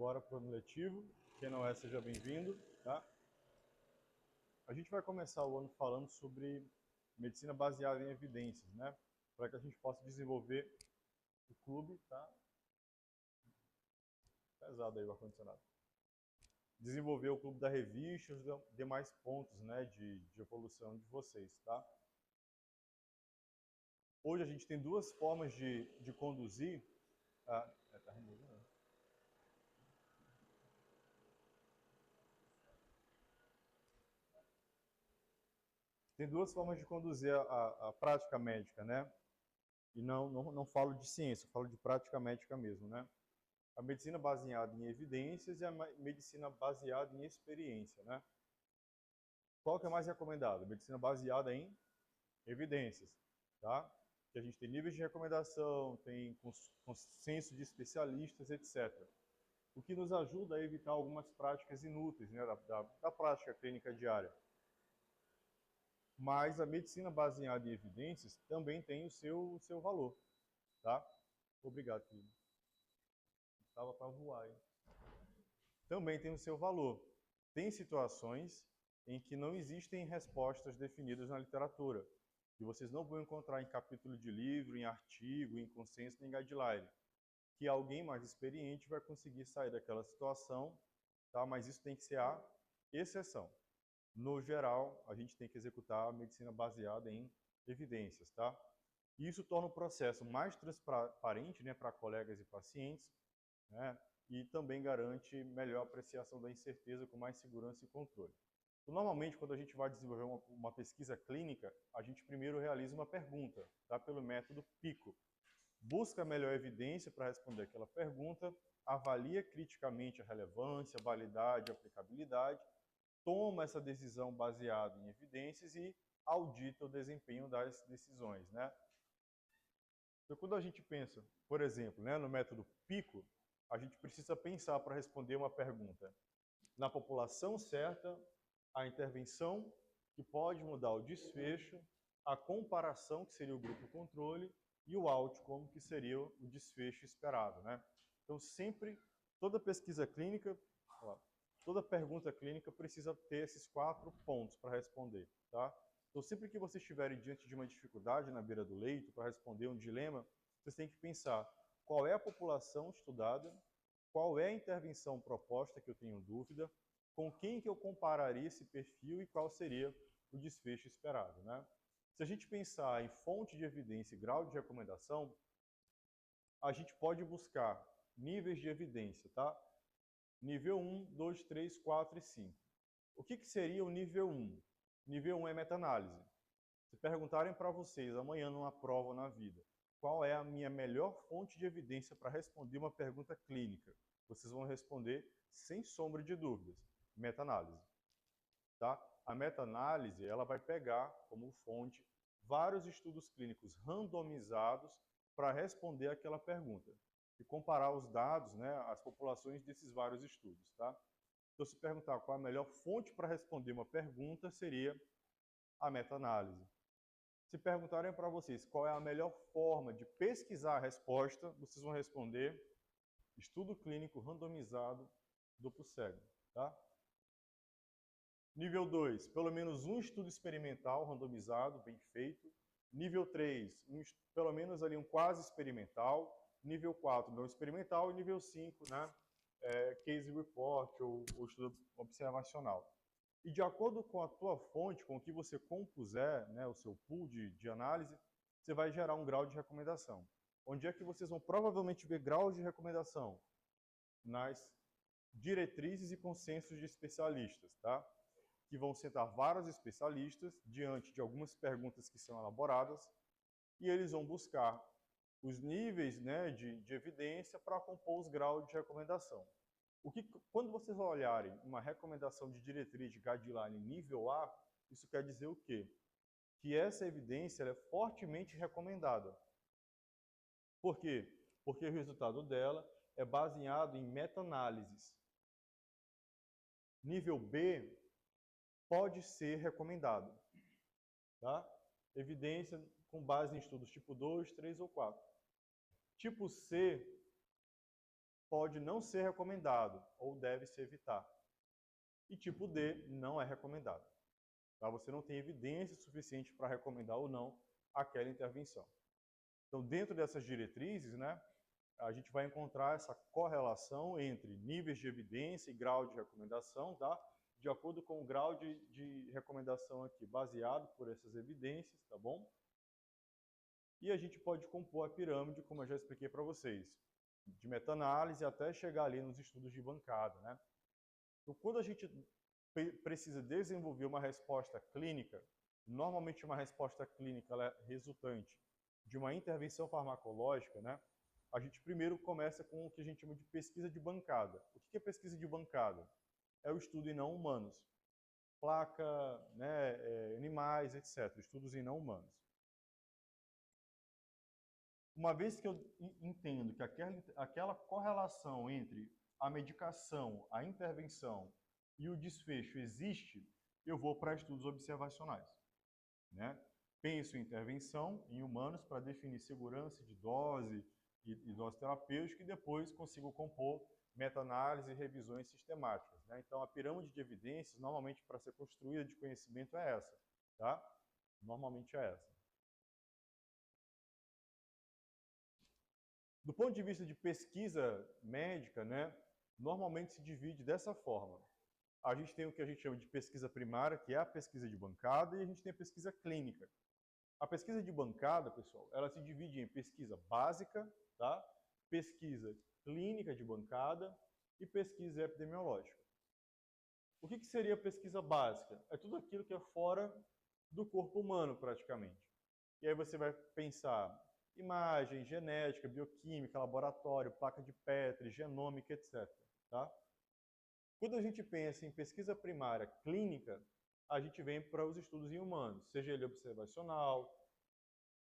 Bora para o ano letivo. Quem não é, seja bem-vindo, tá? A gente vai começar o ano falando sobre medicina baseada em evidências, né? Para que a gente possa desenvolver o clube, tá? Pesado aí o ar-condicionado. Desenvolver o clube da revista e os demais pontos, né, de evolução de vocês, tá? Hoje a gente tem duas formas de conduzir. Tá removido, né? Tem duas formas de conduzir a prática médica, né? E não falo de ciência, falo de prática médica mesmo, né? A medicina baseada em evidências e a medicina baseada em experiência, né? Qual que é mais recomendado? Medicina baseada em evidências, tá? Que a gente tem níveis de recomendação, tem consenso de especialistas, etc. O que nos ajuda a evitar algumas práticas inúteis, né, da prática clínica diária. Mas a medicina baseada em evidências também tem o seu valor, tá? Obrigado, filho. Estava para voar, hein? Também tem o seu valor. Tem situações em que não existem respostas definidas na literatura, que vocês não vão encontrar em capítulo de livro, em artigo, em consenso, nem guideline, que alguém mais experiente vai conseguir sair daquela situação, tá? Mas isso tem que ser a exceção. No geral, a gente tem que executar a medicina baseada em evidências, tá? E isso torna o processo mais transparente, né, para colegas e pacientes, né? E também garante melhor apreciação da incerteza com mais segurança e controle. Então, normalmente, quando a gente vai desenvolver uma pesquisa clínica, a gente primeiro realiza uma pergunta, tá? Pelo método PICO. Busca a melhor evidência para responder aquela pergunta, avalia criticamente a relevância, a validade, a aplicabilidade, toma essa decisão baseada em evidências e audita o desempenho das decisões, né? Então, quando a gente pensa, por exemplo, né, no método PICO, a gente precisa pensar para responder uma pergunta. Na população certa, a intervenção que pode mudar o desfecho, a comparação, que seria o grupo controle, e o outcome, que seria o desfecho esperado, né? Então, sempre, toda pesquisa clínica, toda pergunta clínica precisa ter esses 4 pontos para responder, tá? Então, sempre que vocês estiverem diante de uma dificuldade na beira do leito para responder um dilema, vocês têm que pensar qual é a população estudada, qual é a intervenção proposta que eu tenho dúvida, com quem que eu compararia esse perfil e qual seria o desfecho esperado, né? Se a gente pensar em fonte de evidência e grau de recomendação, a gente pode buscar níveis de evidência, tá? Nível 1, 2, 3, 4 e 5. O que seria o nível 1? Nível 1 é meta-análise. Se perguntarem para vocês amanhã numa prova ou na vida, qual é a minha melhor fonte de evidência para responder uma pergunta clínica, vocês vão responder sem sombra de dúvidas, meta-análise. Tá? A meta-análise ela vai pegar como fonte vários estudos clínicos randomizados para responder aquela pergunta e comparar os dados, né, as populações desses vários estudos. Tá? Então, se perguntar qual a melhor fonte para responder uma pergunta, seria a meta-análise. Se perguntarem para vocês qual é a melhor forma de pesquisar a resposta, vocês vão responder estudo clínico randomizado duplo cego. Tá? Nível 2, pelo menos um estudo experimental randomizado, bem feito. Nível 3, pelo menos ali um quase experimental. Nível 4, não experimental. E nível 5, né, case report ou estudo observacional. E de acordo com a tua fonte, com o que você compuser, né, o seu pool de análise, você vai gerar um grau de recomendação. Onde é que vocês vão provavelmente ver graus de recomendação? Nas diretrizes e consensos de especialistas, tá? Que vão sentar vários especialistas diante de algumas perguntas que são elaboradas e eles vão buscar os níveis, né, de evidência para compor os graus de recomendação. Quando vocês olharem uma recomendação de diretriz de guideline nível A, isso quer dizer o quê? Que essa evidência é fortemente recomendada. Por quê? Porque o resultado dela é baseado em meta-análises. Nível B pode ser recomendado. Tá? Evidência com base em estudos tipo 2, 3 ou 4. Tipo C pode não ser recomendado ou deve se evitar. E tipo D não é recomendado. Tá? Você não tem evidência suficiente para recomendar ou não aquela intervenção. Então, dentro dessas diretrizes, né, a gente vai encontrar essa correlação entre níveis de evidência e grau de recomendação, tá? De acordo com o grau de recomendação aqui, baseado por essas evidências, tá bom? E a gente pode compor a pirâmide, como eu já expliquei para vocês, de meta-análise até chegar ali nos estudos de bancada, né? Então, quando a gente precisa desenvolver uma resposta clínica, normalmente uma resposta clínica ela é resultante de uma intervenção farmacológica, né? A gente primeiro começa com o que a gente chama de pesquisa de bancada. O que é pesquisa de bancada? É o estudo em não humanos. Placa, né, animais, etc. Estudos em não humanos. Uma vez que eu entendo que aquela correlação entre a medicação, a intervenção e o desfecho existe, eu vou para estudos observacionais. Né? Penso em intervenção em humanos para definir segurança de dose e dose terapêutica e depois consigo compor meta-análise e revisões sistemáticas. Né? Então, a pirâmide de evidências, normalmente para ser construída de conhecimento, é essa. Tá? Normalmente é essa. Do ponto de vista de pesquisa médica, né, normalmente se divide dessa forma. A gente tem o que a gente chama de pesquisa primária, que é a pesquisa de bancada, e a gente tem a pesquisa clínica. A pesquisa de bancada, pessoal, ela se divide em pesquisa básica, tá? Pesquisa clínica de bancada e pesquisa epidemiológica. O que seria pesquisa básica? É tudo aquilo que é fora do corpo humano, praticamente. E aí você vai pensar imagem, genética, bioquímica, laboratório, placa de Petri, genômica, etc. Tá? Quando a gente pensa em pesquisa primária clínica, a gente vem para os estudos em humanos, seja ele observacional,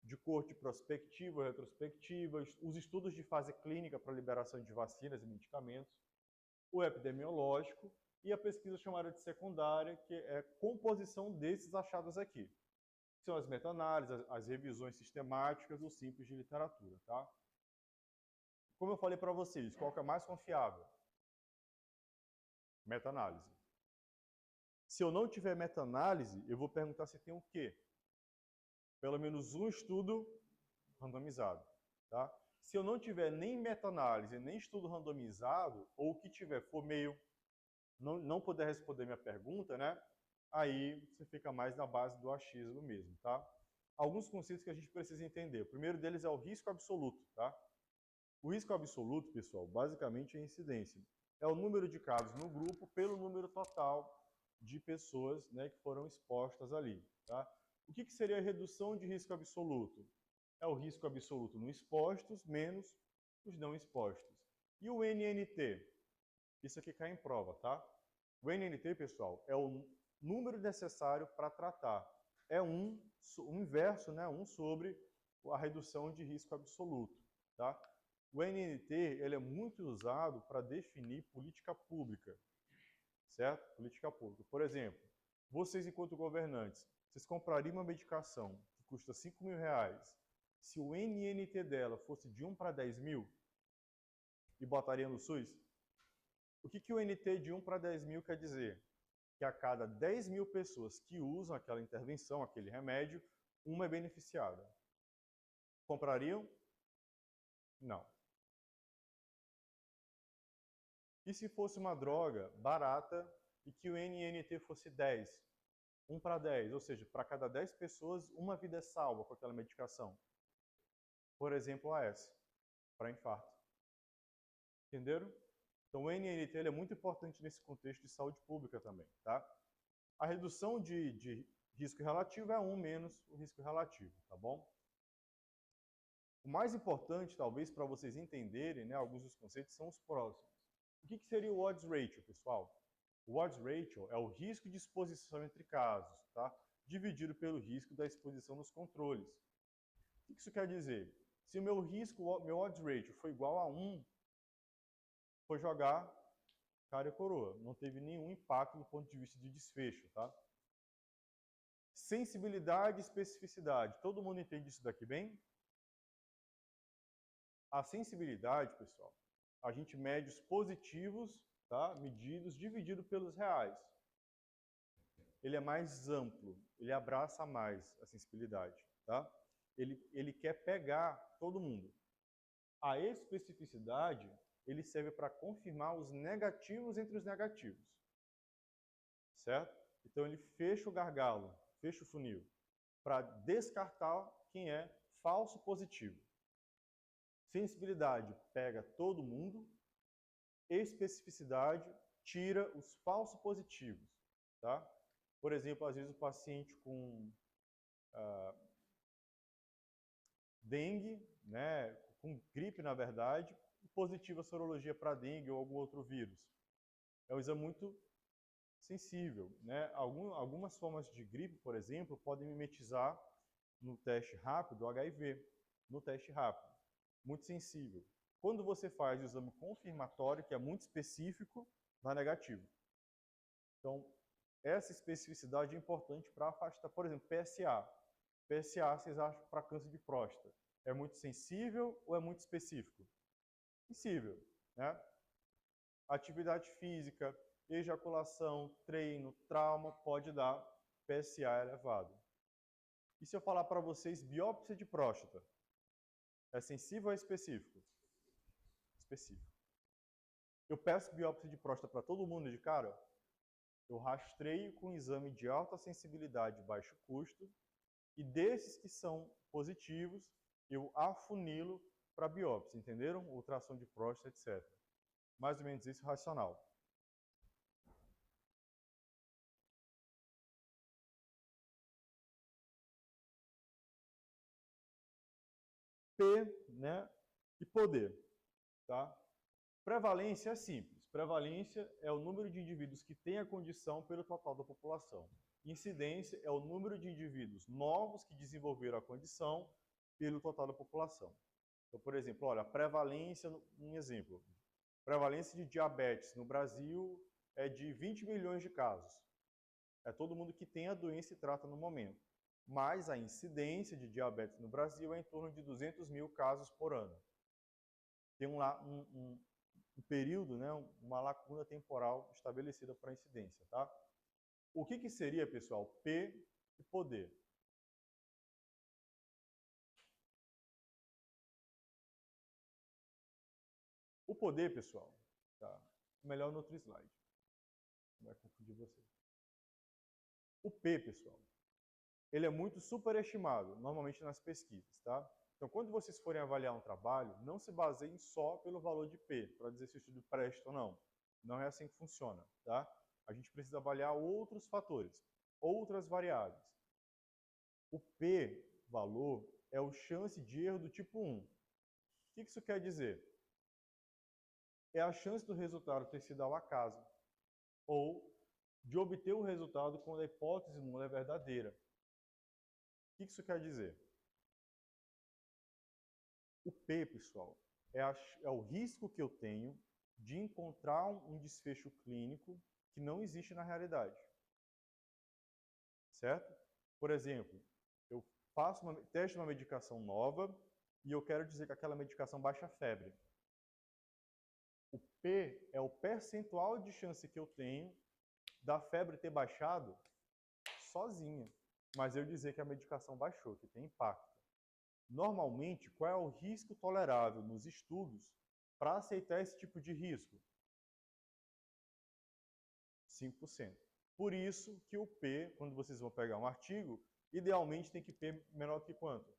de corte prospectiva, retrospectiva, os estudos de fase clínica para liberação de vacinas e medicamentos, o epidemiológico e a pesquisa chamada de secundária, que é a composição desses achados aqui. São as meta-análises, as revisões sistemáticas, o simples de literatura, tá? Como eu falei para vocês, qual que é mais confiável? Meta-análise. Se eu não tiver meta-análise, eu vou perguntar se tem o quê? Pelo menos um estudo randomizado, tá? Se eu não tiver nem meta-análise, nem estudo randomizado, ou o que tiver for meio não puder responder minha pergunta, né? Aí você fica mais na base do achismo mesmo, tá? Alguns conceitos que a gente precisa entender. O primeiro deles é o risco absoluto, tá? O risco absoluto, pessoal, basicamente é a incidência. É o número de casos no grupo pelo número total de pessoas, né, que foram expostas ali, tá? O que seria a redução de risco absoluto? É o risco absoluto no expostos menos os não expostos. E o NNT? Isso aqui cai em prova, tá? O NNT, pessoal, é o número necessário para tratar. É o inverso, né? 1 sobre a redução de risco absoluto, tá? O NNT ele é muito usado para definir política pública, certo? Política pública. Por exemplo, vocês, enquanto governantes, vocês comprariam uma medicação que custa R$5.000, se o NNT dela fosse de 1 para 10 mil e botaria no SUS? O que o NT de 1 para 10 mil quer dizer? Que a cada 10 mil pessoas que usam aquela intervenção, aquele remédio, uma é beneficiada. Comprariam? Não. E se fosse uma droga barata e que o NNT fosse 10? 1 para 10, ou seja, para cada 10 pessoas, uma vida é salva com aquela medicação. Por exemplo, a AS, para infarto. Entenderam? Então, o NNT ele é muito importante nesse contexto de saúde pública também, tá? A redução de risco relativo é 1 menos o risco relativo, tá bom? O mais importante, talvez, para vocês entenderem, né, alguns dos conceitos, são os próximos. O que seria o odds ratio, pessoal? O odds ratio é o risco de exposição entre casos, tá? Dividido pelo risco da exposição nos controles. O que isso quer dizer? Se o meu odds ratio for igual a 1, foi jogar cara e coroa. Não teve nenhum impacto do ponto de vista de desfecho, tá? Sensibilidade e especificidade. Todo mundo entende isso daqui bem? A sensibilidade, pessoal, a gente mede os positivos, tá? Medidos, dividido pelos reais. Ele é mais amplo, ele abraça mais a sensibilidade, tá? Ele quer pegar todo mundo. A especificidade, ele serve para confirmar os negativos entre os negativos, certo? Então ele fecha o gargalo, fecha o funil, para descartar quem é falso positivo. Sensibilidade pega todo mundo, especificidade tira os falsos positivos, tá? Por exemplo, às vezes o paciente com dengue, né, com gripe na verdade, positiva sorologia para dengue ou algum outro vírus. É um exame muito sensível, né? Algumas formas de gripe, por exemplo, podem mimetizar no teste rápido o HIV, no teste rápido. Muito sensível. Quando você faz o exame confirmatório, que é muito específico, dá negativo. Então, essa especificidade é importante para afastar, por exemplo, PSA. PSA, vocês acham para câncer de próstata? É muito sensível ou é muito específico? Sensível, né? Atividade física, ejaculação, treino, trauma, pode dar PSA elevado. E se eu falar para vocês biópsia de próstata? É sensível ou é específico? Específico. Eu peço biópsia de próstata para todo mundo de cara? Eu rastreio com um exame de alta sensibilidade e baixo custo, e desses que são positivos, eu afunilo para biópsia, entenderam? Ultrassom de próstata, etc. Mais ou menos isso, racional. P, né? E poder, tá? Prevalência é simples. Prevalência é o número de indivíduos que têm a condição pelo total da população. Incidência é o número de indivíduos novos que desenvolveram a condição pelo total da população. Então, por exemplo, olha, a prevalência, um exemplo, prevalência de diabetes no Brasil é de 20 milhões de casos. É todo mundo que tem a doença e trata no momento. Mas a incidência de diabetes no Brasil é em torno de 200 mil casos por ano. Tem um período, né, uma lacuna temporal estabelecida para a incidência. Tá? O que seria, pessoal, P e poder? O poder, pessoal, tá? Melhor no outro slide. Não vai confundir você. O P, pessoal, ele é muito superestimado, normalmente nas pesquisas, tá? Então, quando vocês forem avaliar um trabalho, não se baseiem só pelo valor de P, para dizer se o estudo presta ou não. Não é assim que funciona, tá? A gente precisa avaliar outros fatores, outras variáveis. O P, valor, é o chance de erro do tipo 1. O que isso quer dizer? É a chance do resultado ter sido ao acaso, ou de obter o resultado quando a hipótese nula é verdadeira. O que isso quer dizer? O P, pessoal, é o risco que eu tenho de encontrar um desfecho clínico que não existe na realidade. Certo? Por exemplo, eu testo uma medicação nova e eu quero dizer que aquela medicação baixa a febre. O P é o percentual de chance que eu tenho da febre ter baixado sozinha, mas eu dizer que a medicação baixou, que tem impacto. Normalmente, qual é o risco tolerável nos estudos para aceitar esse tipo de risco? 5%. Por isso que o P, quando vocês vão pegar um artigo, idealmente tem que P menor que quanto?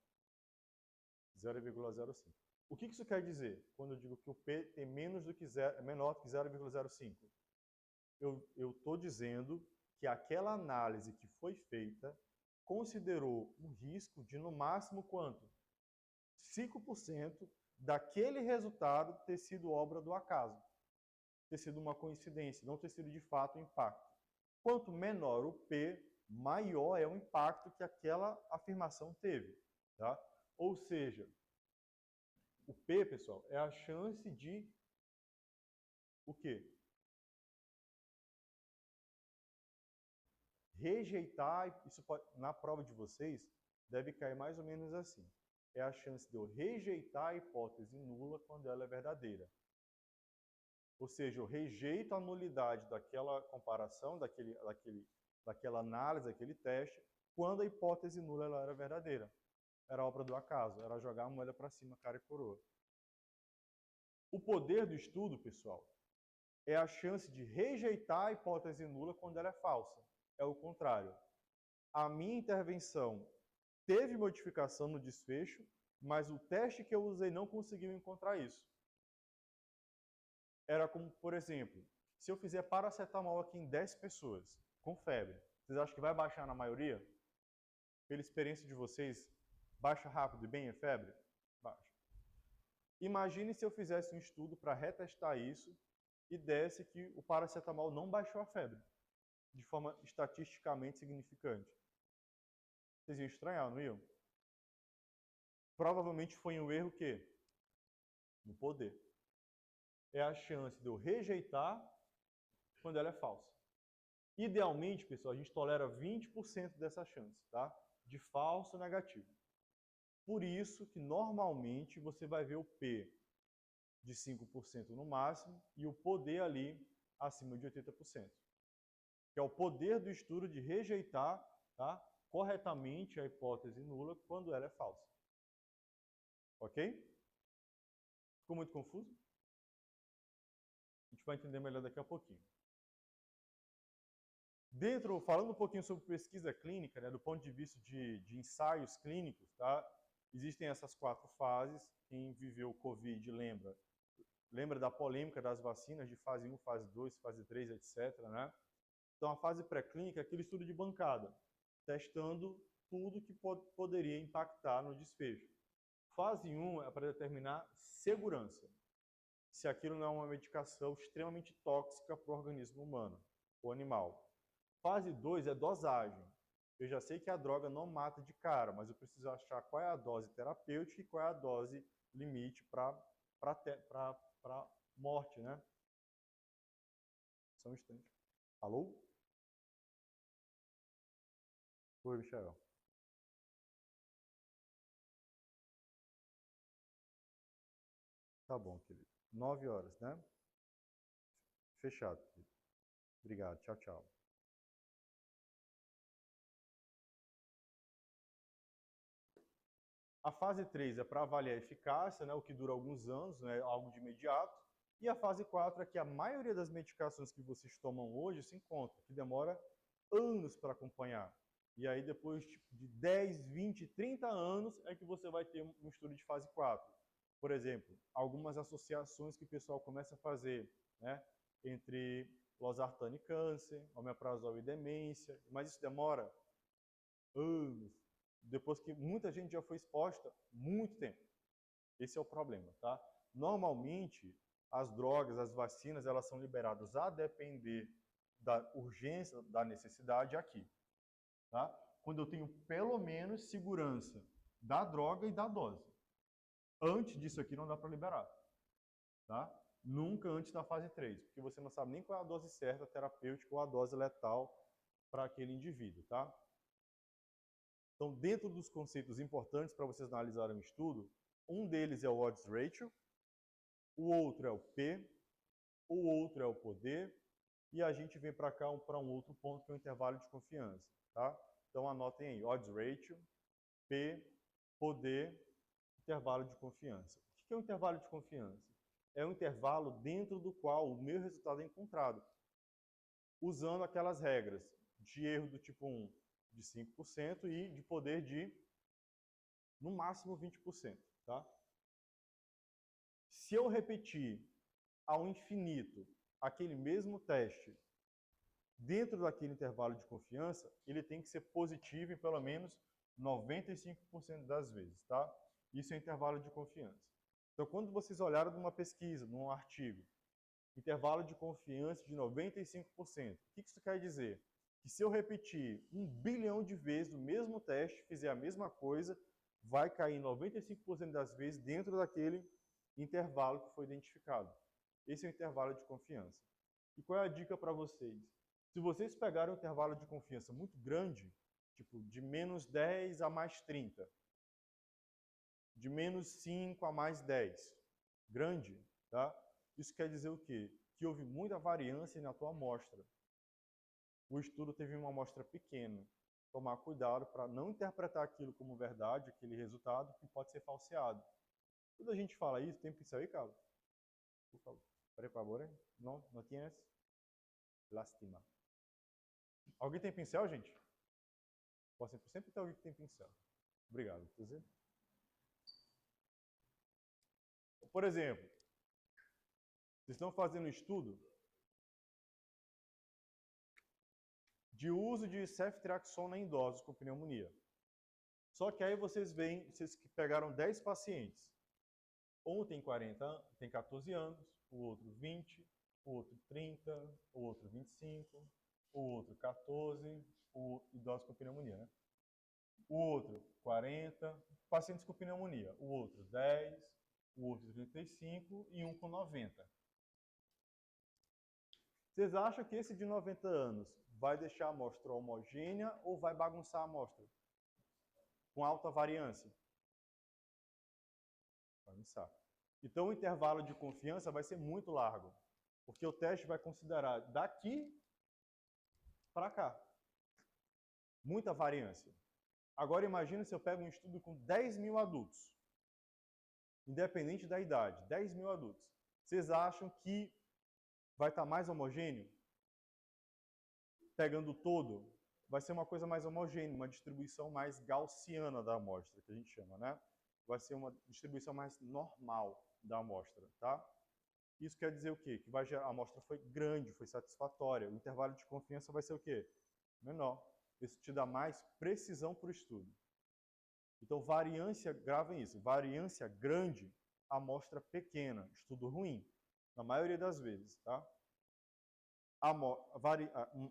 0,05. O que isso quer dizer quando eu digo que o P tem menos do que menor que 0,05? Eu estou dizendo que aquela análise que foi feita considerou um risco de, no máximo, quanto? 5% daquele resultado ter sido obra do acaso, ter sido uma coincidência, não ter sido de fato um impacto. Quanto menor o P, maior é o impacto que aquela afirmação teve. Tá? Ou seja, o P, pessoal, é a chance de o quê? Rejeitar, isso pode, na prova de vocês, deve cair mais ou menos assim. É a chance de eu rejeitar a hipótese nula quando ela é verdadeira. Ou seja, eu rejeito a nulidade daquela comparação, daquela análise, daquele teste, quando a hipótese nula ela era verdadeira. Era obra do acaso, era jogar a moeda para cima, cara e coroa. O poder do estudo, pessoal, é a chance de rejeitar a hipótese nula quando ela é falsa. É o contrário. A minha intervenção teve modificação no desfecho, mas o teste que eu usei não conseguiu encontrar isso. Era como, por exemplo, se eu fizer paracetamol aqui em 10 pessoas com febre, vocês acham que vai baixar na maioria? Pela experiência de vocês, baixa rápido e bem a febre? Baixa. Imagine se eu fizesse um estudo para retestar isso e desse que o paracetamol não baixou a febre de forma estatisticamente significante. Vocês iam estranhar, não iam? Provavelmente foi um erro que? No poder. É a chance de eu rejeitar quando ela é falsa. Idealmente, pessoal, a gente tolera 20% dessa chance, tá? De falso negativo. Por isso que normalmente você vai ver o P de 5% no máximo e o poder ali acima de 80%. Que é o poder do estudo de rejeitar, tá, corretamente a hipótese nula quando ela é falsa. Ok? Ficou muito confuso? A gente vai entender melhor daqui a pouquinho. Falando um pouquinho sobre pesquisa clínica, né, do ponto de vista de ensaios clínicos, tá, existem essas 4 fases. Quem viveu o Covid lembra da polêmica das vacinas de fase 1, fase 2, fase 3, etc. Né? Então, a fase pré-clínica é aquele estudo de bancada, testando tudo que poderia impactar no desfecho. Fase 1 é para determinar segurança, se aquilo não é uma medicação extremamente tóxica para o organismo humano ou animal. Fase 2 é dosagem. Eu já sei que a droga não mata de cara, mas eu preciso achar qual é a dose terapêutica e qual é a dose limite para morte, né? Só um instante. Alô? Oi, Michel. Tá bom, querido. 9 horas, né? Fechado, querido. Obrigado. Tchau, tchau. A fase 3 é para avaliar a eficácia, né, o que dura alguns anos, né, algo de imediato. E a fase 4 é que a maioria das medicações que vocês tomam hoje se encontra, que demora anos para acompanhar. E aí depois de 10, 20, 30 anos é que você vai ter um estudo de fase 4. Por exemplo, algumas associações que o pessoal começa a fazer, né, entre losartano e câncer, omeprazol e demência, mas isso demora anos, depois que muita gente já foi exposta, muito tempo. Esse é o problema, tá? Normalmente, as drogas, as vacinas, elas são liberadas a depender da urgência, da necessidade aqui, tá? Quando eu tenho pelo menos segurança da droga e da dose. Antes disso aqui não dá para liberar, tá? Nunca antes da fase 3, porque você não sabe nem qual é a dose certa terapêutica ou a dose letal para aquele indivíduo, tá? Então, dentro dos conceitos importantes para vocês analisarem o estudo, um deles é o odds ratio, o outro é o P, o outro é o poder, e a gente vem para cá para um outro ponto que é o intervalo de confiança, tá? Então, anotem aí, odds ratio, P, poder, intervalo de confiança. O que é um intervalo de confiança? É um intervalo dentro do qual o meu resultado é encontrado, usando aquelas regras de erro do tipo 1 de 5% e de poder de, no máximo, 20%. Tá? Se eu repetir ao infinito aquele mesmo teste dentro daquele intervalo de confiança, ele tem que ser positivo em pelo menos 95% das vezes. Tá? Isso é intervalo de confiança. Então, quando vocês olharam numa pesquisa, num artigo, intervalo de confiança de 95%, o que isso quer dizer? Que se eu repetir 1 bilhão de vezes o mesmo teste, fizer a mesma coisa, vai cair 95% das vezes dentro daquele intervalo que foi identificado. Esse é o intervalo de confiança. E qual é a dica para vocês? Se vocês pegarem um intervalo de confiança muito grande, tipo de menos 10 a mais 30, de menos 5 a mais 10, grande, tá? Isso quer dizer o quê? que houve muita variância na tua amostra. O estudo teve uma amostra pequena. Tomar cuidado para não interpretar aquilo como verdade, aquele resultado que pode ser falseado. Quando a gente fala isso, tem pincel aí, Carlos? Por favor. Por favor, não tienes? Lástima. Alguém tem pincel, gente? Sempre tem alguém que tem pincel. Obrigado. Por exemplo, vocês estão fazendo um estudo de uso de ceftriaxona em idosos com pneumonia. Só que aí vocês pegaram 10 pacientes. Um tem 14 anos, o outro 20, o outro 30, o outro 25, o outro 14, o idoso com pneumonia, né? O outro 40, pacientes com pneumonia. O outro 10, o outro 35 e um com 90. Vocês acham que esse de 90 anos vai deixar a amostra homogênea ou vai bagunçar a amostra? Com alta variância? Bagunçar. Então o intervalo de confiança vai ser muito largo, porque o teste vai considerar daqui para cá. Muita variância. Agora imagine se eu pego um estudo com 10 mil adultos, independente da idade, 10 mil adultos. Vocês acham que vai estar mais homogêneo? Pegando todo, vai ser uma coisa mais homogênea, uma distribuição mais gaussiana da amostra, que a gente chama, né? Vai ser uma distribuição mais normal da amostra, tá? Isso quer dizer o quê? Que a amostra foi grande, foi satisfatória. O intervalo de confiança vai ser o quê? Menor. Isso te dá mais precisão para o estudo. Então, variância, gravem isso, variância grande, amostra pequena, estudo ruim, na maioria das vezes, tá?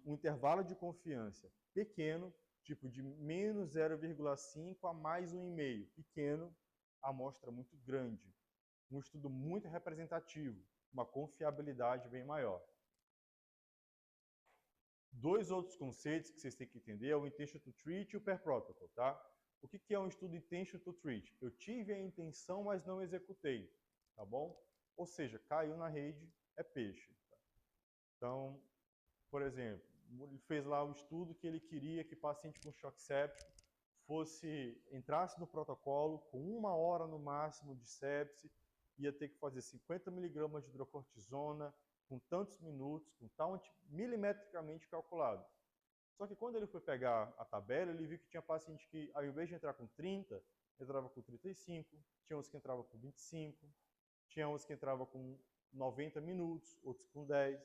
Um intervalo de confiança pequeno, tipo de menos 0,5 a mais 1,5, pequeno, amostra muito grande. Um estudo muito representativo, uma confiabilidade bem maior. Dois outros conceitos que vocês têm que entender é o intention to treat e o per protocol, tá? O que é um estudo intention to treat? Eu tive a intenção, mas não executei, tá bom? Ou seja, caiu na rede, é peixe. Tá? Então, por exemplo, ele fez lá o estudo que ele queria que paciente com choque séptico entrasse no protocolo com 1 hora no máximo de sepse, ia ter que fazer 50 miligramas de hidrocortisona com tantos minutos, com tal milimetricamente calculado. Só que quando ele foi pegar a tabela, ele viu que tinha paciente que, ao invés de entrar com 30, entrava com 35, tinha uns que entravam com 25, tinha uns que entravam com 90 minutos, outros com 10.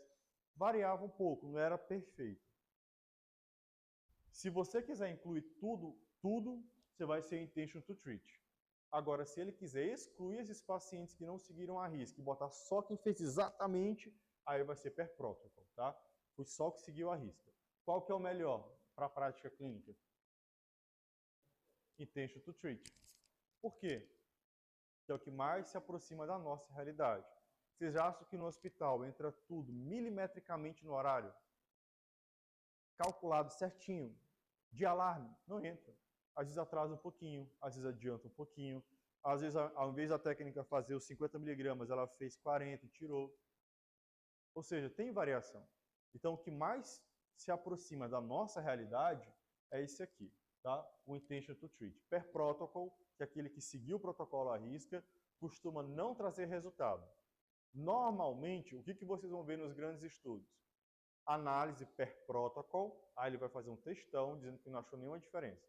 Variava um pouco, não era perfeito. Se você quiser incluir tudo, você vai ser intention to treat. Agora, se ele quiser excluir esses pacientes que não seguiram a risca e botar só quem fez exatamente, aí vai ser per protocol, tá? Foi só que seguiu a risca. Qual que é o melhor para a prática clínica? Intention to treat. Por quê? Que é o que mais se aproxima da nossa realidade. Vocês acham que no hospital entra tudo milimetricamente no horário? Calculado certinho, de alarme? Não entra. Às vezes atrasa um pouquinho, às vezes adianta um pouquinho. Às vezes, ao invés da técnica fazer os 50 miligramas, ela fez 40 e tirou. Ou seja, tem variação. Então, o que mais se aproxima da nossa realidade é esse aqui, tá? O intention to treat. Per protocol, que é aquele que seguiu o protocolo à risca, costuma não trazer resultado. Normalmente, o que vocês vão ver nos grandes estudos? Análise per protocol, aí ele vai fazer um textão dizendo que não achou nenhuma diferença.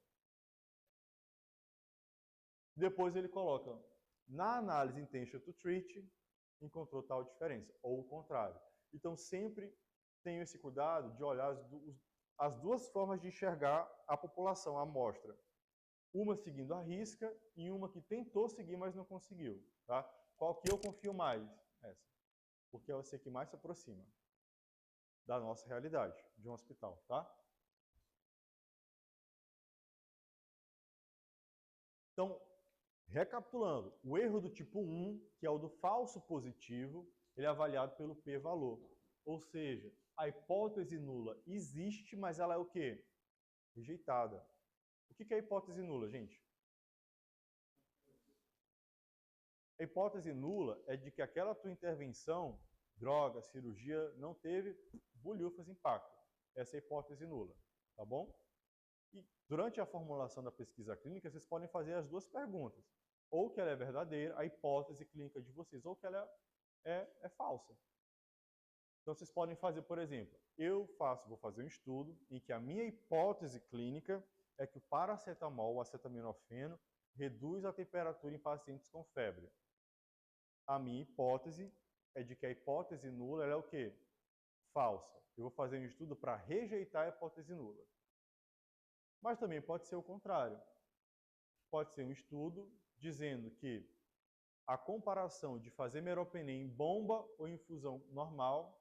Depois ele coloca, na análise intention to treat, encontrou tal diferença, ou o contrário. Então, sempre tenho esse cuidado de olhar as duas formas de enxergar a população, a amostra. Uma seguindo a risca e uma que tentou seguir, mas não conseguiu. Tá? Qual que eu confio mais? Essa. Porque é essa que mais se aproxima da nossa realidade, de um hospital. Tá? Então, recapitulando, o erro do tipo 1, que é o do falso positivo, ele é avaliado pelo p-valor. Ou seja, a hipótese nula existe, mas ela é o quê? Rejeitada. O que é a hipótese nula, gente? A hipótese nula é de que aquela tua intervenção droga, cirurgia, não teve, bulhufas impacto. Essa é a hipótese nula, tá bom? E durante a formulação da pesquisa clínica, vocês podem fazer as duas perguntas. Ou que ela é verdadeira, a hipótese clínica de vocês, ou que ela é falsa. Então, vocês podem fazer, por exemplo, vou fazer um estudo em que a minha hipótese clínica é que o paracetamol, o acetaminofeno, reduz a temperatura em pacientes com febre. A minha hipótese é de que a hipótese nula ela é o quê? Falsa. Eu vou fazer um estudo para rejeitar a hipótese nula. Mas também pode ser o contrário. Pode ser um estudo dizendo que a comparação de fazer meropenem em bomba ou infusão normal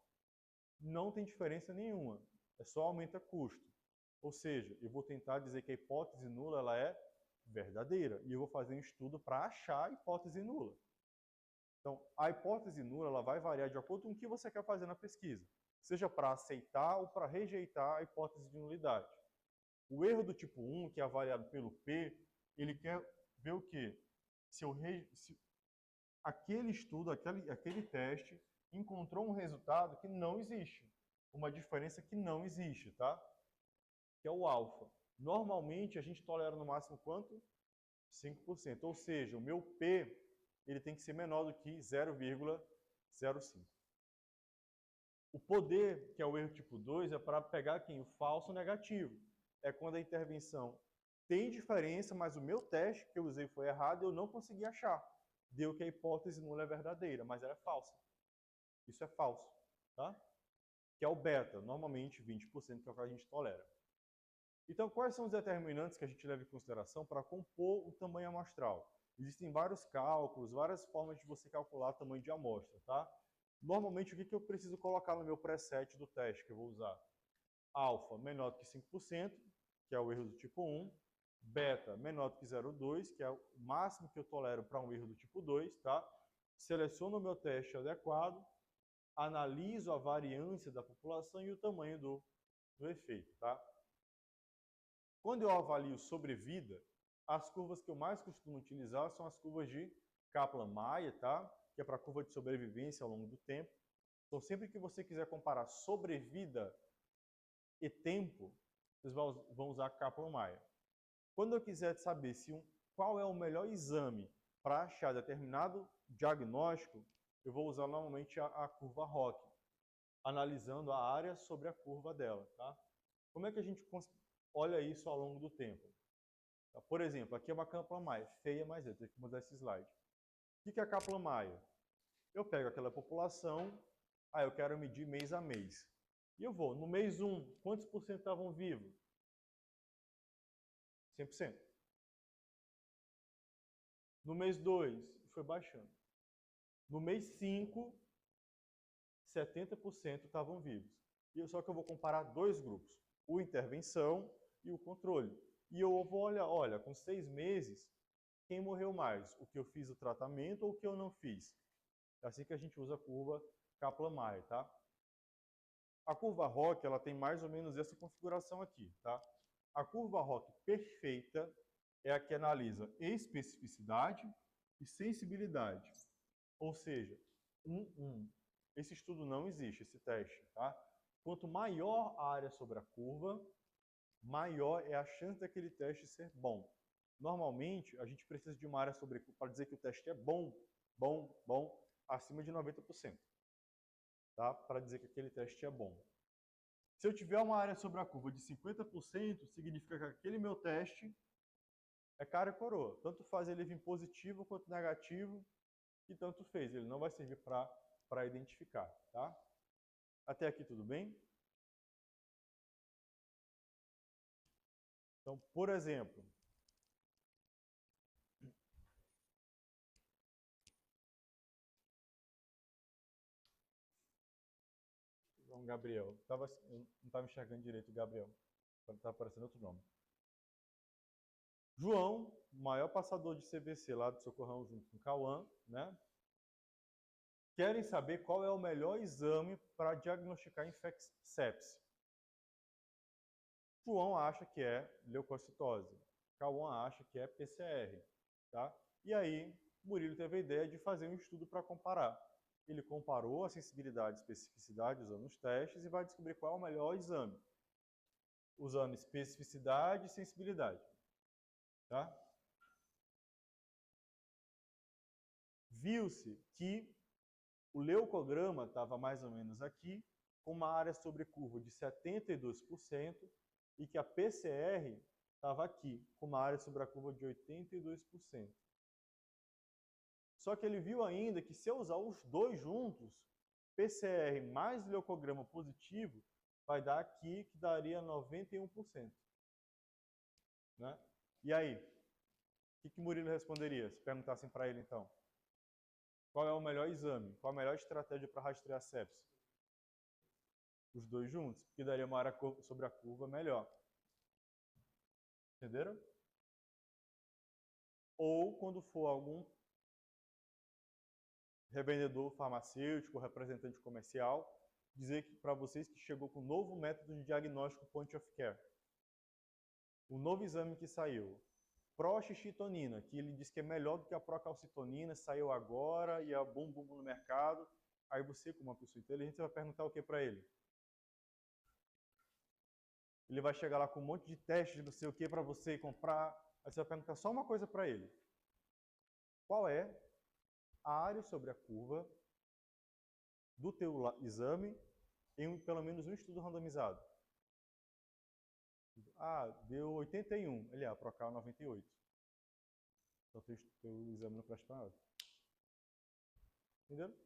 não tem diferença nenhuma. É só aumenta custo. Ou seja, eu vou tentar dizer que a hipótese nula ela é verdadeira. E eu vou fazer um estudo para achar a hipótese nula. Então, a hipótese nula ela vai variar de acordo com o que você quer fazer na pesquisa. Seja para aceitar ou para rejeitar a hipótese de nulidade. O erro do tipo 1, que é avaliado pelo P, ele quer ver o quê? Se aquele estudo, aquele teste, encontrou um resultado que não existe. Uma diferença que não existe, tá? Que é o alfa. Normalmente, a gente tolera no máximo quanto? 5%. Ou seja, o meu P ele tem que ser menor do que 0,05. O poder, que é o erro tipo 2, é para pegar quem? O falso negativo. É quando a intervenção tem diferença, mas o meu teste que eu usei foi errado e eu não consegui achar. Deu que a hipótese nula é verdadeira, mas ela é falsa. Isso é falso, tá? Que é o beta, normalmente 20%, que é o que a gente tolera. Então, quais são os determinantes que a gente leva em consideração para compor o tamanho amostral? Existem vários cálculos, várias formas de você calcular o tamanho de amostra, tá? Normalmente, o que eu preciso colocar no meu preset do teste que eu vou usar? Alfa menor do que 5%, que é o erro do tipo 1. Beta menor do que 0,2, que é o máximo que eu tolero para um erro do tipo 2, tá? Seleciono o meu teste adequado, analiso a variância da população e o tamanho do efeito, tá? Quando eu avalio sobrevida, as curvas que eu mais costumo utilizar são as curvas de Kaplan-Meier, tá? Que é para a curva de sobrevivência ao longo do tempo. Então, sempre que você quiser comparar sobrevida e tempo, vocês vão usar Kaplan-Meier. Quando eu quiser saber qual é o melhor exame para achar determinado diagnóstico, eu vou usar normalmente a curva ROC, analisando a área sobre a curva dela, tá? Como é que a gente olha isso ao longo do tempo? Por exemplo, aqui é uma Kaplan-Meier, feia, mas eu tenho que mudar esse slide. O que é a Kaplan-Meier? Eu pego aquela população, eu quero medir mês a mês. E eu vou, no mês 1, quantos por cento estavam vivos? 100%. No mês 2, foi baixando. No mês 5, 70% estavam vivos. Só que eu vou comparar dois grupos, o intervenção e o controle. E eu vou olhar, com 6 meses, quem morreu mais? O que eu fiz o tratamento ou o que eu não fiz? É assim que a gente usa a curva Kaplan-Meier, tá? A curva ROC, ela tem mais ou menos essa configuração aqui, tá? A curva ROC perfeita é a que analisa especificidade e sensibilidade. Ou seja, 1. Esse estudo não existe, esse teste, tá? Quanto maior a área sobre a curva, maior é a chance daquele teste ser bom. Normalmente, a gente precisa de uma área sobre curva para dizer que o teste é bom, acima de 90%. Tá? Para dizer que aquele teste é bom. Se eu tiver uma área sobre a curva de 50%, significa que aquele meu teste é cara e coroa. Tanto faz ele vir positivo quanto negativo, e tanto fez. Ele não vai servir para identificar. Tá? Até aqui tudo bem? Então, por exemplo, João Gabriel. Eu não estava enxergando direito o Gabriel. Está aparecendo outro nome. João, maior passador de CVC lá do Socorrão junto com o Cauã, né? Querem saber qual é o melhor exame para diagnosticar sepse. João acha que é leucocitose. Cauã acha que é PCR. Tá? E aí, Murilo teve a ideia de fazer um estudo para comparar ele comparou a sensibilidade e especificidade usando os testes e vai descobrir qual é o melhor exame, usando especificidade e sensibilidade. Tá? Viu-se que o leucograma estava mais ou menos aqui, com uma área sobre curva de 72%, e que a PCR estava aqui, com uma área sobre a curva de 82%. Só que ele viu ainda que se eu usar os dois juntos, PCR mais leucograma positivo, vai dar aqui que daria 91%. Né? E aí? O que Murilo responderia se perguntassem para ele então? Qual é o melhor exame? Qual a melhor estratégia para rastrear sepsis? Os dois juntos, que daria uma área sobre a curva melhor. Entenderam? Ou quando for algum revendedor farmacêutico, representante comercial, dizer para vocês que chegou com um novo método de diagnóstico point of care. O novo exame que saiu, proxistitonina, que ele diz que é melhor do que a procalcitonina, saiu agora e é bum no mercado. Aí você, como uma pessoa inteligente, vai perguntar o que para ele? Ele vai chegar lá com um monte de testes de não sei o que para você comprar. Aí você vai perguntar só uma coisa para ele. Qual é a área sobre a curva do teu exame em pelo menos um estudo randomizado? Ah, deu 81. Ele é a Procal 98. Então teu exame não presta nada. Entendeu?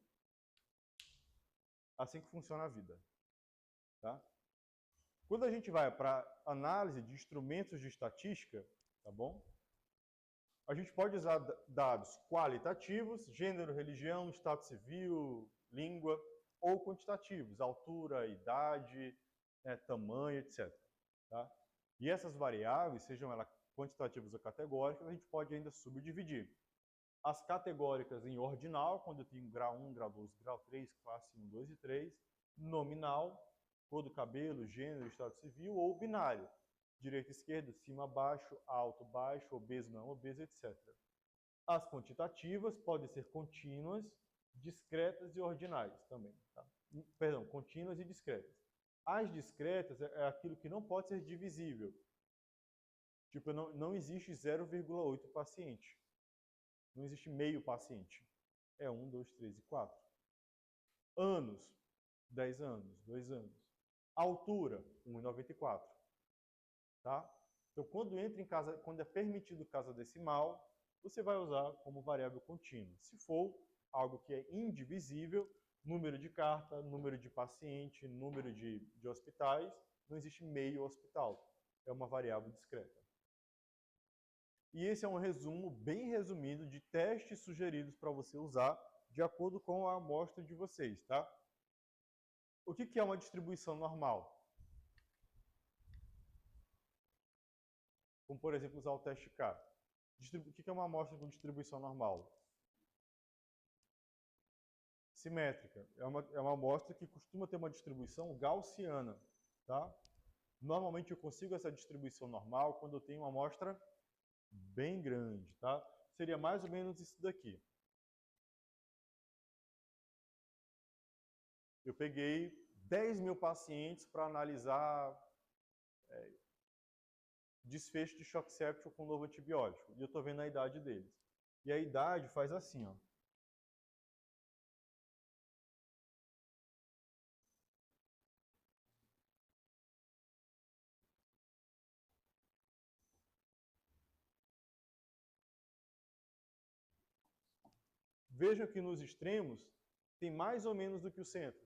Assim que funciona a vida. Tá? Quando a gente vai para análise de instrumentos de estatística, tá bom? A gente pode usar dados qualitativos, gênero, religião, estado civil, língua, ou quantitativos, altura, idade, tamanho, etc. Tá? E essas variáveis, sejam elas quantitativas ou categóricas, a gente pode ainda subdividir. As categóricas em ordinal, quando eu tenho grau 1, grau 2, grau 3, classe 1, 2 e 3, nominal, cor do cabelo, gênero, estado civil, ou binário, direita, esquerda, cima, baixo, alto, baixo, obeso, não obeso, etc. As quantitativas podem ser contínuas, discretas e ordinais também. Tá? Perdão, contínuas e discretas. As discretas é aquilo que não pode ser divisível. Tipo, não existe 0,8 paciente. Não existe meio paciente. É 1, 2, 3 e 4. Anos, 10 anos, 2 anos. Altura, 1,94. Tá? Então, quando entra em casa, quando é permitido casa decimal, você vai usar como variável contínua. Se for algo que é indivisível, número de carta, número de paciente, número de hospitais, não existe meio hospital. É uma variável discreta. E esse é um resumo bem resumido de testes sugeridos para você usar de acordo com a amostra de vocês, tá? O que é uma distribuição normal? Como, por exemplo, usar o teste K. O que é uma amostra com distribuição normal? Simétrica. É uma amostra que costuma ter uma distribuição gaussiana, tá? Normalmente eu consigo essa distribuição normal quando eu tenho uma amostra bem grande, tá? Seria mais ou menos isso daqui. Eu peguei 10 mil pacientes para analisar desfecho de choque séptico com novo antibiótico. E eu estou vendo a idade deles. E a idade faz assim, ó. Vejam que nos extremos tem mais ou menos do que o centro.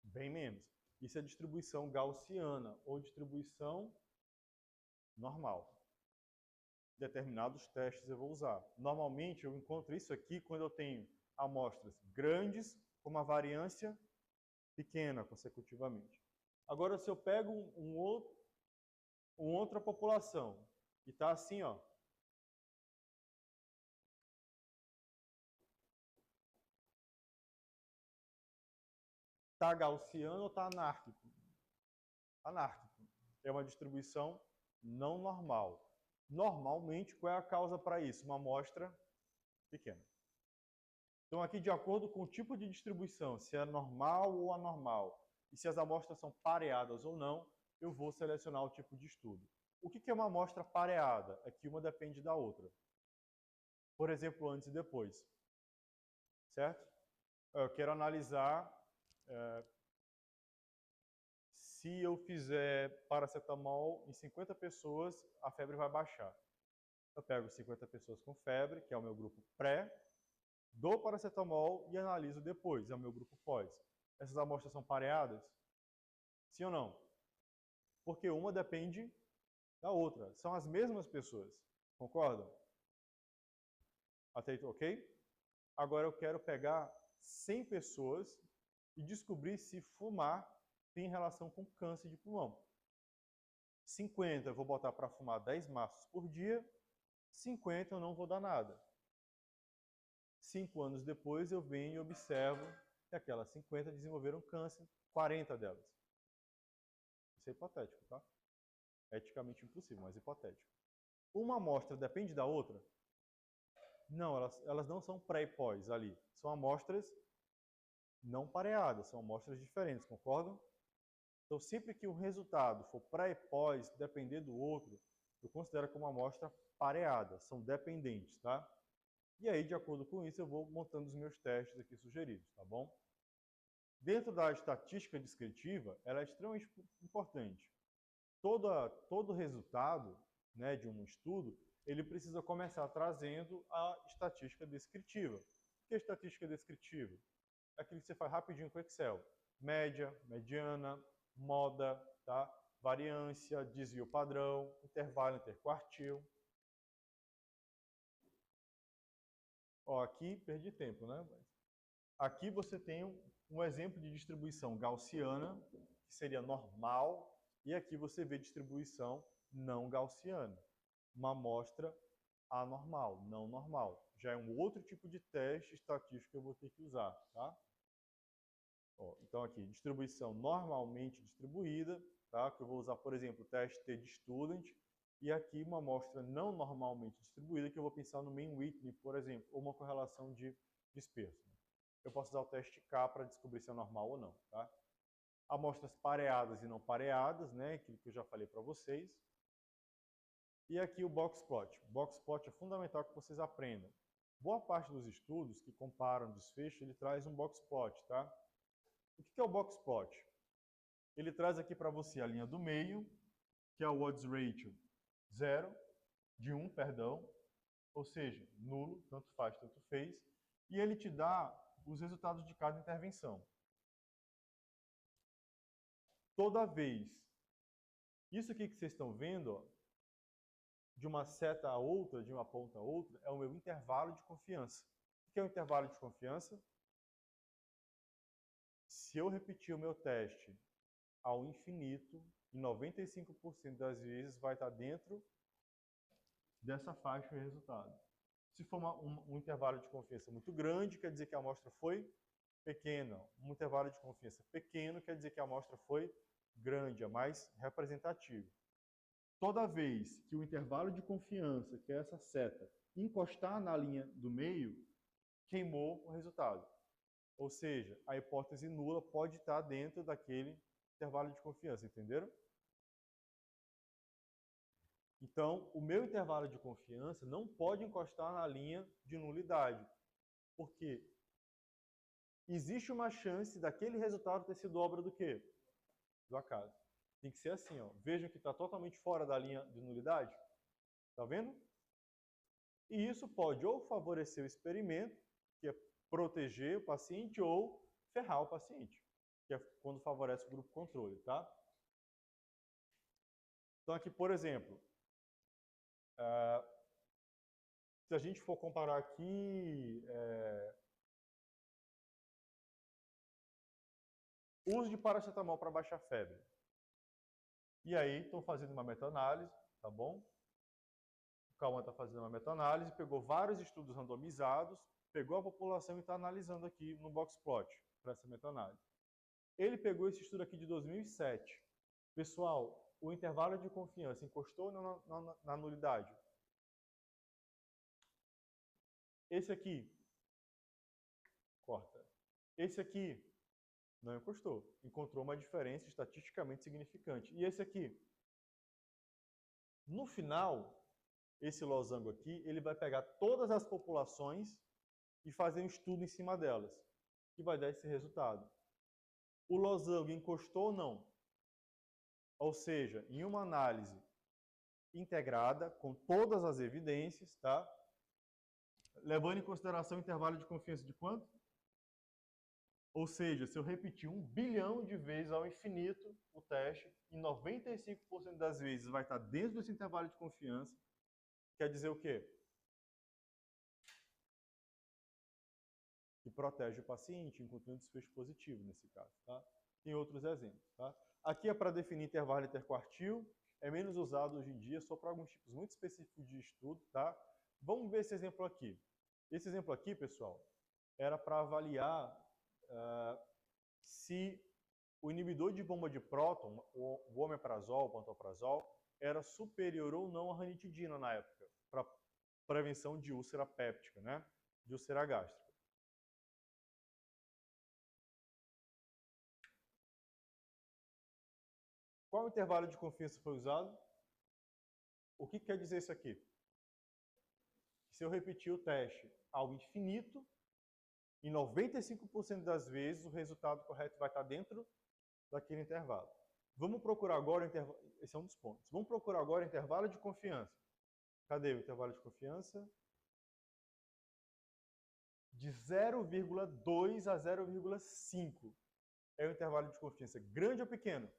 Bem menos. Isso é distribuição gaussiana ou distribuição normal. Determinados testes eu vou usar. Normalmente eu encontro isso aqui quando eu tenho amostras grandes com uma variância pequena consecutivamente. Agora, se eu pego outra população e está assim, ó, está gaussiano ou está anárquico? Anárquico. É uma distribuição não normal. Normalmente, qual é a causa para isso? Uma amostra pequena. Então, aqui, de acordo com o tipo de distribuição, se é normal ou anormal, e se as amostras são pareadas ou não, eu vou selecionar o tipo de estudo. O que é uma amostra pareada? É que uma depende da outra. Por exemplo, antes e depois. Certo? Eu quero analisar se eu fizer paracetamol em 50 pessoas, a febre vai baixar. Eu pego 50 pessoas com febre, que é o meu grupo pré, dou paracetamol e analiso depois, é o meu grupo pós. Essas amostras são pareadas? Sim ou não? Porque uma depende da outra. São as mesmas pessoas. Concordam? Até aí, ok? Agora eu quero pegar 100 pessoas e descobrir se fumar tem relação com câncer de pulmão. 50 eu vou botar para fumar 10 maços por dia, 50 eu não vou dar nada. 5 anos depois eu venho e observo que aquelas 50 desenvolveram câncer, 40 delas. Isso é hipotético, tá? Eticamente impossível, mas hipotético. Uma amostra depende da outra? Não, elas não são pré e pós ali. São amostras não pareadas, são amostras diferentes, concordam? Então, sempre que o resultado for pré e pós, depender do outro, eu considero como uma amostra pareada, são dependentes, tá? E aí, de acordo com isso, eu vou montando os meus testes aqui sugeridos, tá bom? Dentro da estatística descritiva, ela é extremamente importante. Todo resultado, né, de um estudo, ele precisa começar trazendo a estatística descritiva. O que é estatística descritiva? É aquilo que você faz rapidinho com o Excel. Média, mediana, moda, tá? Variância, desvio padrão, intervalo interquartil. Ó, aqui perdi tempo, né? Aqui você tem um exemplo de distribuição gaussiana, que seria normal, e aqui você vê distribuição não gaussiana, uma amostra anormal, não normal. Já é um outro tipo de teste estatístico que eu vou ter que usar, tá? Ó, então aqui, distribuição normalmente distribuída, tá? Que eu vou usar, por exemplo, o teste T-de-Student, e aqui uma amostra não normalmente distribuída, que eu vou pensar no mean Whitney, por exemplo, ou uma correlação de disperso. Eu posso usar o teste K para descobrir se é normal ou não, tá? Amostras pareadas e não pareadas, né? Aquilo que eu já falei para vocês. E aqui o box plot. O box plot é fundamental que vocês aprendam. Boa parte dos estudos que comparam desfecho, ele traz um box plot, tá? O que é o box plot? Ele traz aqui para você a linha do meio, que é o odds ratio 0, de 1, perdão, ou seja, nulo, tanto faz, tanto fez, e ele te dá os resultados de cada intervenção. Toda vez, isso aqui que vocês estão vendo, ó, de uma seta a outra, de uma ponta a outra, é o meu intervalo de confiança. O que é o intervalo de confiança? Se eu repetir o meu teste ao infinito, em 95% das vezes vai estar dentro dessa faixa de resultado. Se for um intervalo de confiança muito grande, quer dizer que a amostra foi pequena. Um intervalo de confiança pequeno quer dizer que a amostra foi grande, é mais representativa. Toda vez que o intervalo de confiança, que é essa seta, encostar na linha do meio, queimou o resultado. Ou seja, a hipótese nula pode estar dentro daquele intervalo de confiança, entenderam? Então, o meu intervalo de confiança não pode encostar na linha de nulidade, porque existe uma chance daquele resultado ter sido obra do quê? Do acaso. Tem que ser assim, ó. Vejam que está totalmente fora da linha de nulidade. Tá vendo? E isso pode ou favorecer o experimento, que é proteger o paciente, ou ferrar o paciente, que é quando favorece o grupo controle, tá? Então aqui, por exemplo, se a gente for comparar aqui uso de paracetamol para baixar febre. E aí estão fazendo uma meta-análise, tá bom? O Cauã está fazendo uma meta-análise, pegou vários estudos randomizados, pegou a população e está analisando aqui no box plot para essa meta-análise. Ele pegou esse estudo aqui de 2007. Pessoal, o intervalo de confiança encostou na nulidade? Esse aqui, Esse aqui não encostou. Encontrou uma diferença estatisticamente significante. E esse aqui? No final, esse losango aqui, ele vai pegar todas as populações e fazer um estudo em cima delas, que vai dar esse resultado. O losango encostou ou não? Ou seja, em uma análise integrada, com todas as evidências, tá? Levando em consideração o intervalo de confiança de quanto? Ou seja, se eu repetir 1 bilhão de vezes ao infinito o teste, em 95% das vezes vai estar dentro desse intervalo de confiança, quer dizer o quê? Que protege o paciente, encontrando desfecho positivo nesse caso, tá? Tem outros exemplos, tá? Aqui é para definir intervalo interquartil, é menos usado hoje em dia, só para alguns tipos muito específicos de estudo, tá? Vamos ver esse exemplo aqui. Esse exemplo aqui, pessoal, era para avaliar se o inibidor de bomba de próton, o omeprazol, o pantoprazol, era superior ou não à ranitidina na época, para prevenção de úlcera péptica, né? De úlcera gástrica. Qual o intervalo de confiança foi usado? O que quer dizer isso aqui? Se eu repetir o teste ao infinito, em 95% das vezes o resultado correto vai estar dentro daquele intervalo. Vamos procurar agora o intervalo. Esse é um dos pontos. Vamos procurar agora o intervalo de confiança. Cadê o intervalo de confiança? De 0,2 a 0,5 é o intervalo de confiança. Grande ou pequeno?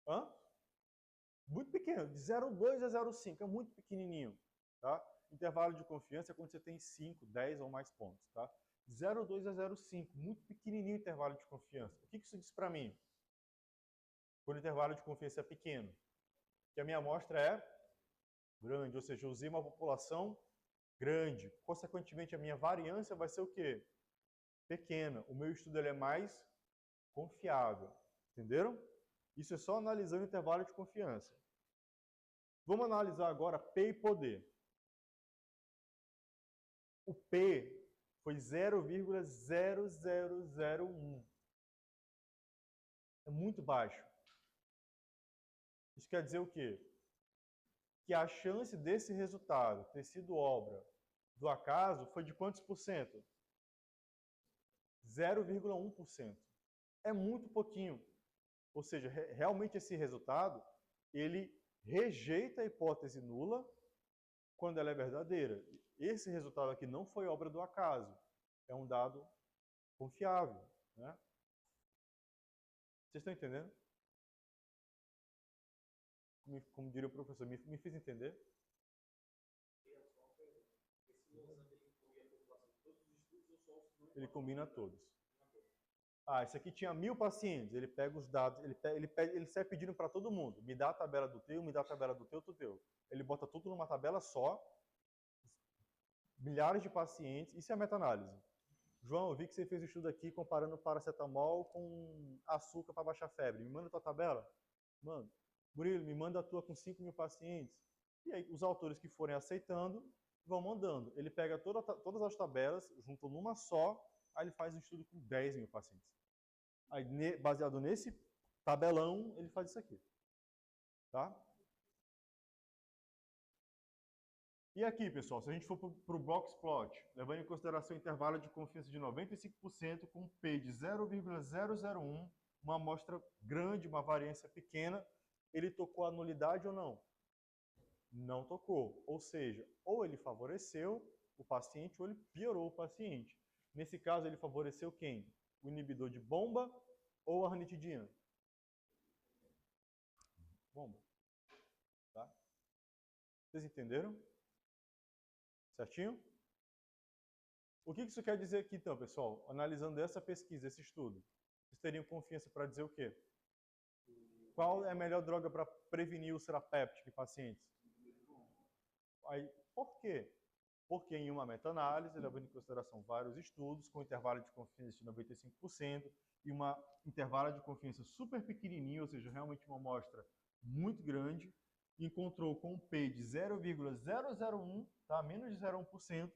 Hã? Muito pequeno. De 0,2 a 0,5. É muito pequenininho. Tá? Intervalo de confiança é quando você tem 5, 10 ou mais pontos. Tá? 0,2 a 0,5. Muito pequenininho o intervalo de confiança. O que isso diz para mim? Quando o intervalo de confiança é pequeno. Que a minha amostra é grande. Ou seja, eu usei uma população grande. Consequentemente, a minha variância vai ser o quê? Pequena. O meu estudo ele é mais confiável. Entenderam? Isso é só analisando o intervalo de confiança. Vamos analisar agora P e poder. O P foi 0,0001. É muito baixo. Isso quer dizer o quê? Que a chance desse resultado ter sido obra do acaso foi de quantos por cento? 0,1%. É muito pouquinho. Ou seja, realmente esse resultado, ele rejeita a hipótese nula quando ela é verdadeira. Esse resultado aqui não foi obra do acaso. É um dado confiável. Né? Vocês estão entendendo? Como diria o professor, me fez entender? Ele combina todos. Ah, esse aqui tinha 1000 pacientes. Ele pega os dados, ele sai pedindo para todo mundo. Me dá a tabela do teu, me dá a tabela do teu, do teu. Ele bota tudo numa tabela só. Milhares de pacientes. Isso é a meta-análise. João, eu vi que você fez o estudo aqui comparando paracetamol com açúcar para baixar febre. Me manda a tua tabela? Mano. Murilo, me manda a tua com 5.000 pacientes. E aí, os autores que forem aceitando, vão mandando. Ele pega todas as tabelas, junta numa só, aí ele faz um estudo com 10.000 pacientes. Aí, baseado nesse tabelão, ele faz isso aqui. Tá? E aqui, pessoal, se a gente for para o box plot, levando em consideração o intervalo de confiança de 95% com um P de 0,001, uma amostra grande, uma variância pequena, ele tocou a nulidade ou não? Não tocou. Ou seja, ou ele favoreceu o paciente ou ele piorou o paciente. Nesse caso, ele favoreceu quem? O inibidor de bomba ou a ranitidina? Bomba. Tá? Vocês entenderam? Certinho? O que isso quer dizer aqui, então, pessoal? Analisando essa pesquisa, esse estudo, vocês teriam confiança para dizer o quê? Qual é a melhor droga para prevenir úlcera péptica em pacientes? Aí, por quê? Porque em uma meta-análise, levando em consideração vários estudos, com intervalo de confiança de 95% e um intervalo de confiança super pequenininho, ou seja, realmente uma amostra muito grande, encontrou com um P de 0,001, tá? Menos de 0,1%,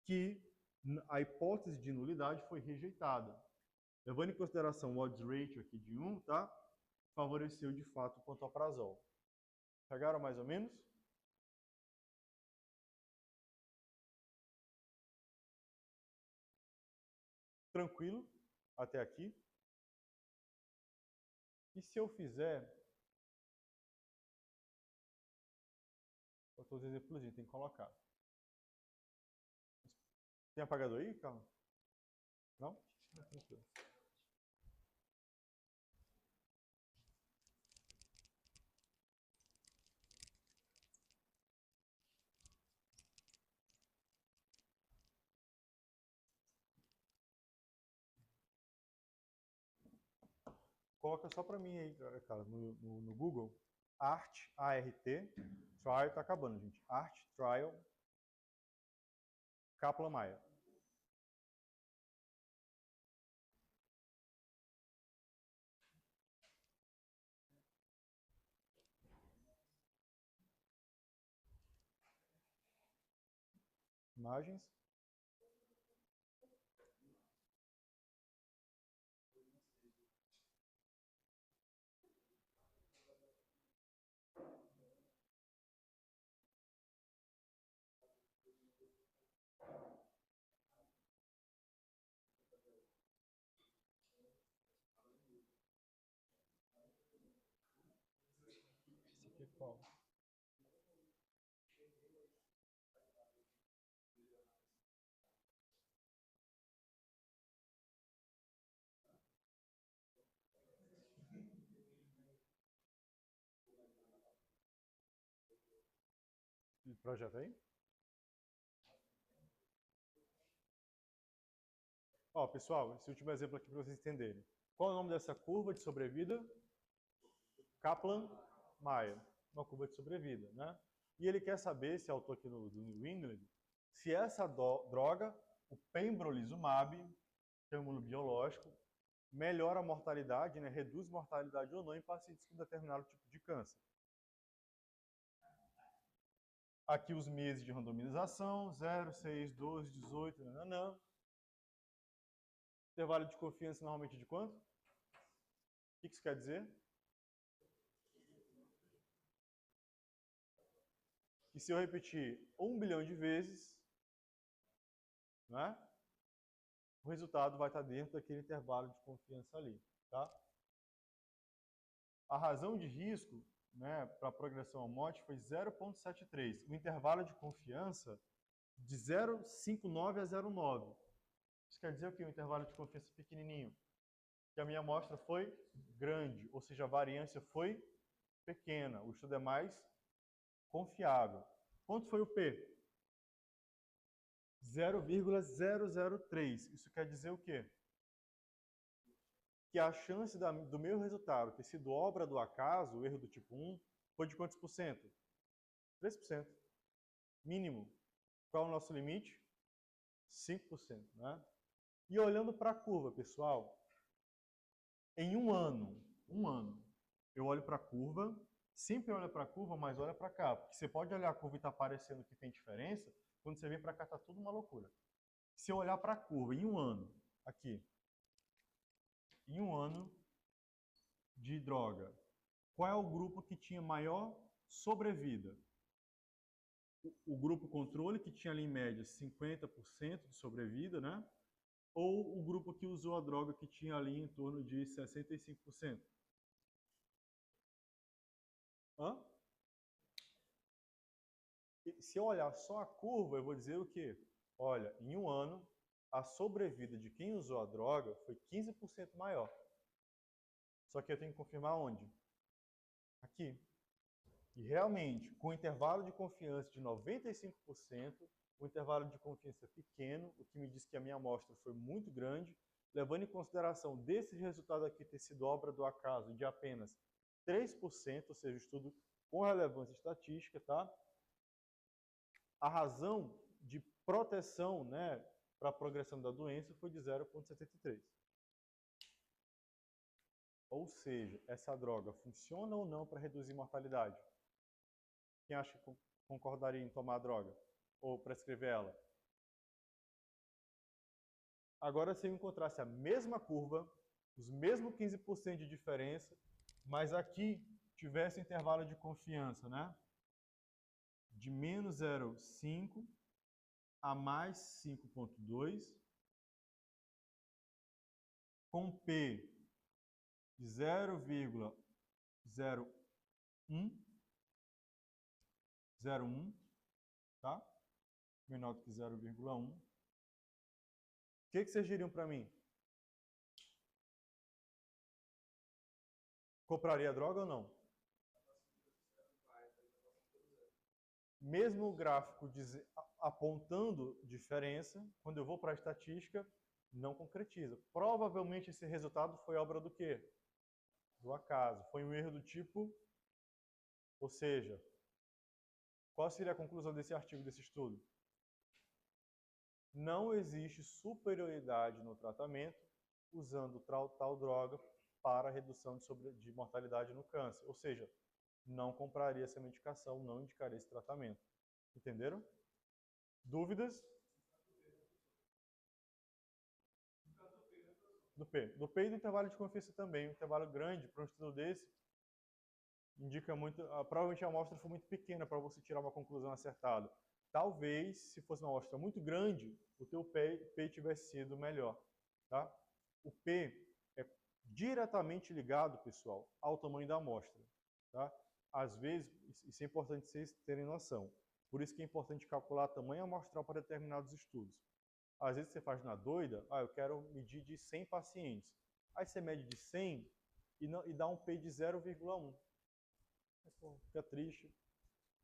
que A hipótese de nulidade foi rejeitada. Levando em consideração o odds ratio aqui de 1, tá? Favoreceu de fato o pantoprazol. Pegaram mais ou menos? Tranquilo até aqui? E se eu fizer... Todos os exemplos tem que colocar. Tem apagador aí, Carlos? Não? Tranquilo. Coloca só para mim aí, cara, no Google. ART, A-R-T, trial, tá acabando, gente. ART, trial, Kaplan-Meier. Imagens. Esse aqui é qual? O projeto aí? Ó, pessoal, esse último exemplo aqui para vocês entenderem. Qual é o nome dessa curva de sobrevida? Kaplan-Meier, uma curva de sobrevida, né? E ele quer saber, esse autor aqui do New England, se essa droga, o pembrolizumab, que é um imunobiológico, melhora a mortalidade, né, reduz mortalidade ou não em pacientes com determinado tipo de câncer. Aqui os meses de randomização, 0, 6, 12, 18, nananã. Intervalo de confiança normalmente de quanto? O que isso quer dizer? Que se eu repetir 1 bilhão de vezes, né, o resultado vai estar dentro daquele intervalo de confiança ali, tá? A razão de risco, né, para a progressão à morte foi 0,73. O intervalo de confiança de 0,59 a 0,9. Isso quer dizer o que? Um intervalo de confiança pequenininho. Que a minha amostra foi grande, ou seja, a variância foi pequena. O estudo é mais confiável. Quanto foi o P? 0,003. Isso quer dizer o quê? Que a chance do meu resultado ter sido obra do acaso, o erro do tipo 1, foi de quantos por cento? 3%. Mínimo. Qual é o nosso limite? 5%. Né? E olhando para a curva, pessoal, em um ano, eu olho para a curva, sempre olha para a curva, mas olha para cá. Porque você pode olhar a curva e está parecendo que tem diferença, quando você vem para cá está tudo uma loucura. Se eu olhar para a curva em um ano, aqui, em um ano de droga, qual é o grupo que tinha maior sobrevida? O grupo controle, que tinha ali em média 50% de sobrevida, né? Ou o grupo que usou a droga, que tinha ali em torno de 65%? Hã? Se eu olhar só a curva, eu vou dizer o quê? Olha, em um ano, a sobrevida de quem usou a droga foi 15% maior. Só que eu tenho que confirmar onde? Aqui. E realmente, com intervalo de confiança de 95%, o intervalo de confiança pequeno, o que me diz que a minha amostra foi muito grande, levando em consideração desse resultado aqui ter sido obra do acaso de apenas 3%, ou seja, estudo com relevância estatística, tá? A razão de proteção, né, para a progressão da doença foi de 0,73. Ou seja, essa droga funciona ou não para reduzir mortalidade? Quem acha que concordaria em tomar a droga? Ou prescrever ela? Agora, se eu encontrasse a mesma curva, os mesmos 15% de diferença, mas aqui tivesse intervalo de confiança, né? De menos 0,5 a mais 5,2, com P de 0,01, tá? Menor do que 0,1. O que vocês diriam para mim? Compraria a droga ou não? Mesmo o gráfico apontando diferença, quando eu vou para a estatística, não concretiza. Provavelmente esse resultado foi obra do quê? Do acaso. Foi um erro do tipo, ou seja, qual seria a conclusão desse artigo, desse estudo? Não existe superioridade no tratamento usando tal droga para a redução de mortalidade no câncer. Ou seja, não compraria essa medicação, não indicaria esse tratamento. Entenderam? Dúvidas? Do P. Do P e do intervalo de confiança também. Um intervalo grande para um estudo desse indica muito. Provavelmente a amostra foi muito pequena para você tirar uma conclusão acertada. Talvez, se fosse uma amostra muito grande, o teu P tivesse sido melhor. Tá? O P é diretamente ligado, pessoal, ao tamanho da amostra. Tá? Às vezes, isso é importante vocês terem noção. Por isso que é importante calcular tamanho amostral para determinados estudos. Às vezes você faz na doida, eu quero medir de 100 pacientes. Aí você mede de 100 e dá um P de 0,1. Fica triste.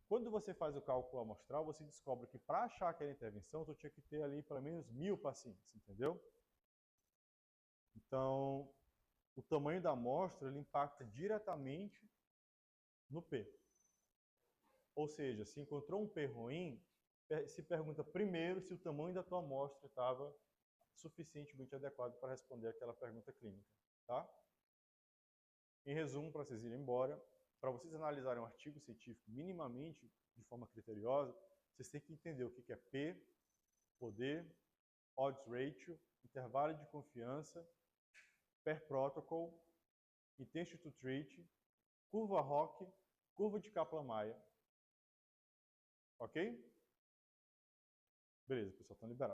Quando você faz o cálculo amostral, você descobre que para achar aquela intervenção, tu tinha que ter ali pelo menos 1000 pacientes, entendeu? Então, o tamanho da amostra ele impacta diretamente no P. Ou seja, se encontrou um P ruim, se pergunta primeiro se o tamanho da tua amostra estava suficientemente adequado para responder aquela pergunta clínica. Tá? Em resumo, para vocês irem embora, para vocês analisarem um artigo científico minimamente de forma criteriosa, vocês têm que entender o que é P, poder, odds ratio, intervalo de confiança, per protocol, intention to treat, curva ROC, curva de Kaplan-Meier. Ok? Beleza, pessoal, estão liberados.